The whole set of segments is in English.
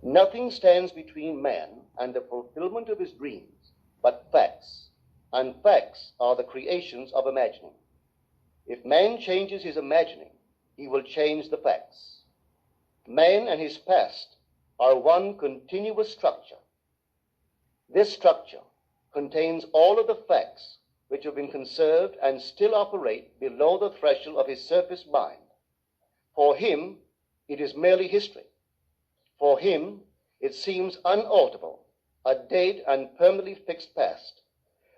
Nothing stands between man and the fulfillment of his dreams but facts, and facts are the creations of imagining. If man changes his imagining, he will change the facts. Man and his past are one continuous structure. This structure contains all of the facts which have been conserved and still operate below the threshold of his surface mind. For him, it is merely history. For him, it seems unalterable, a dead and permanently fixed past.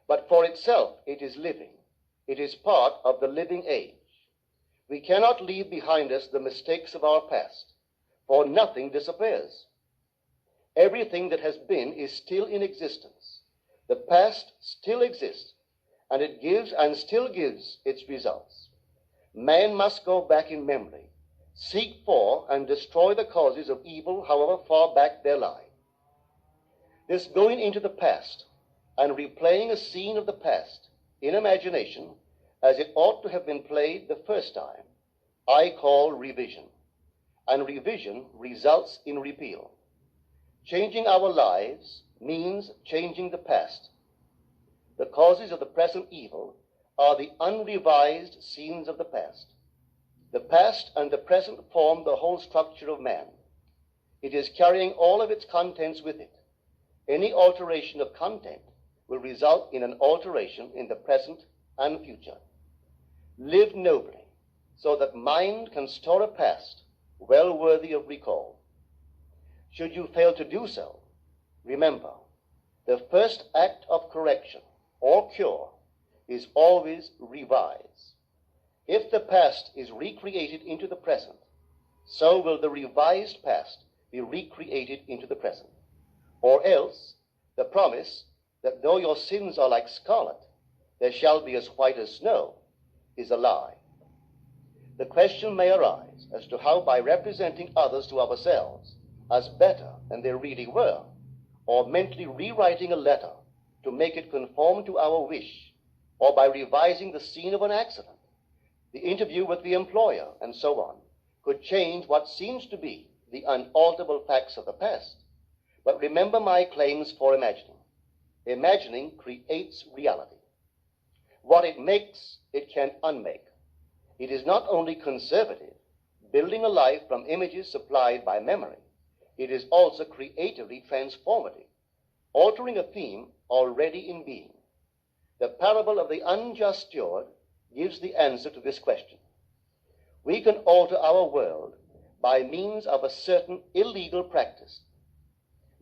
But for itself, it is living. It is part of the living age. We cannot leave behind us the mistakes of our past, for nothing disappears. Everything that has been is still in existence. The past still exists, and it gives and still gives its results. Man must go back in memory, seek for and destroy the causes of evil, however far back they lie. This going into the past and replaying a scene of the past in imagination as it ought to have been played the first time, I call revision. And revision results in repeal. Changing our lives means changing the past. The causes of the present evil are the unrevised scenes of the past. The past and the present form the whole structure of man. It is carrying all of its contents with it. Any alteration of content will result in an alteration in the present and future. Live nobly, so that mind can store a past well worthy of recall. Should you fail to do so, remember, the first act of correction or cure is always revise. If the past is recreated into the present, so will the revised past be recreated into the present. Or else, the promise that though your sins are like scarlet, they shall be as white as snow, is a lie. The question may arise as to how, by representing others to ourselves as better than they really were, or mentally rewriting a letter to make it conform to our wish, or by revising the scene of an accident, the interview with the employer, and so on, could change what seems to be the unalterable facts of the past. But remember my claims for imagining. Imagining creates reality. What it makes, it can unmake. It is not only conservative, building a life from images supplied by memory. It is also creatively transformative, altering a theme already in being. The parable of the unjust steward gives the answer to this question. We can alter our world by means of a certain illegal practice,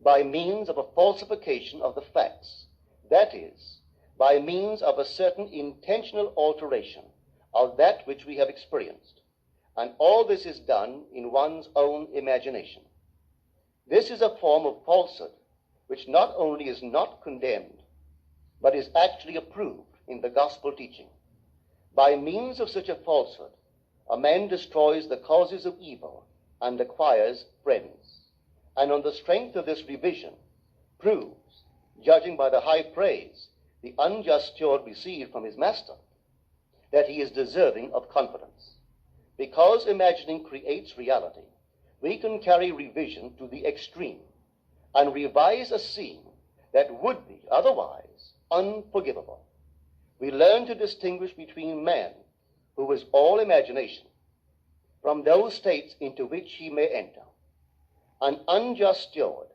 by means of a falsification of the facts, that is, by means of a certain intentional alteration of that which we have experienced. And all this is done in one's own imagination. This is a form of falsehood which not only is not condemned, but is actually approved in the gospel teaching. By means of such a falsehood, a man destroys the causes of evil and acquires friends. And on the strength of this revision, proves, judging by the high praise the unjust steward received from his master, that he is deserving of confidence. Because imagining creates reality, we can carry revision to the extreme and revise a scene that would be otherwise unforgivable. We learn to distinguish between man, who is all imagination, from those states into which he may enter. An unjust steward,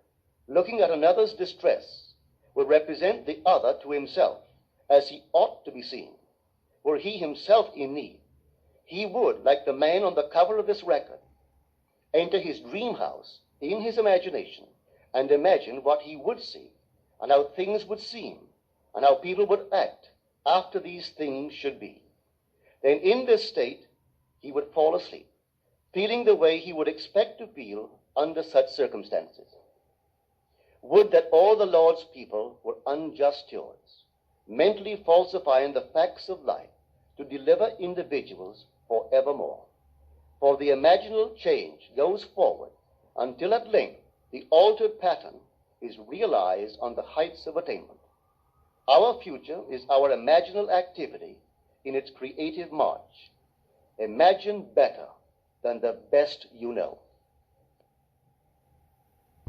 looking at another's distress, will represent the other to himself as he ought to be seen. Were he himself in need, he would, like the man on the cover of this record, enter his dream house in his imagination and imagine what he would see and how things would seem and how people would act after these things should be. Then in this state, he would fall asleep, feeling the way he would expect to feel under such circumstances. Would that all the Lord's people were unjust stewards, mentally falsifying the facts of life to deliver individuals forevermore. For the imaginal change goes forward until at length the altered pattern is realized on the heights of attainment. Our future is our imaginal activity in its creative march. Imagine better than the best you know.